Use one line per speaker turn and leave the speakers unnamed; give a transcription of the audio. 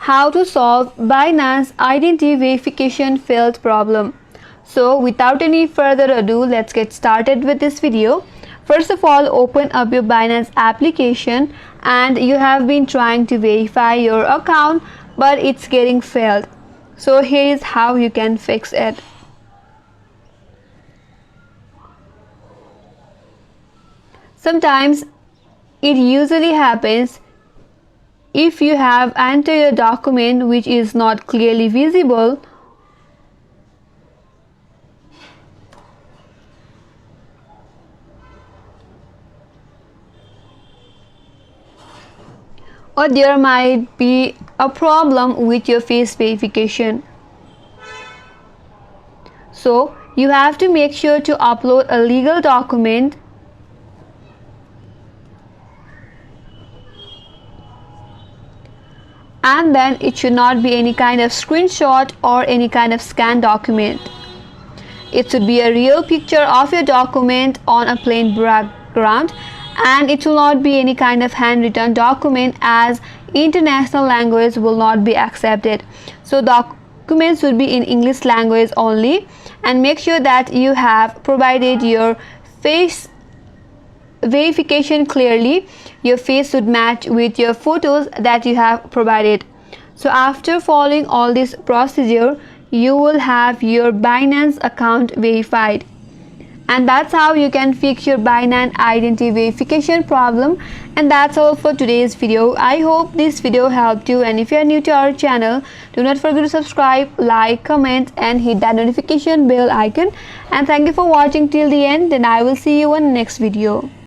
how to solve Binance identity verification failed problem. So without any further ado, let's get started with this video. First of all, open up your Binance application and you have been trying to verify your account but it's getting failed. So here is how you can fix it. Sometimes it usually happens if you have entered a document which is not clearly visible, or there might be a problem with your face verification. So you have to make sure to upload a legal document and then it should not be any kind of screenshot or any kind of scanned document. It should be a real picture of your document on a plain background, and it will not be any kind of handwritten document as international language will not be accepted. So documents should be in English language only, and make sure that you have provided your face verification clearly. Your face should match with your photos that you have provided. So after following all this procedure, you will have your Binance account verified. And that's how you can fix your Binance identity verification problem. And that's all for today's video. I hope this video helped you, and if you are new to our channel, do not forget to subscribe, like, comment and hit that notification bell icon. And thank you for watching till the end, and I will see you in the next video.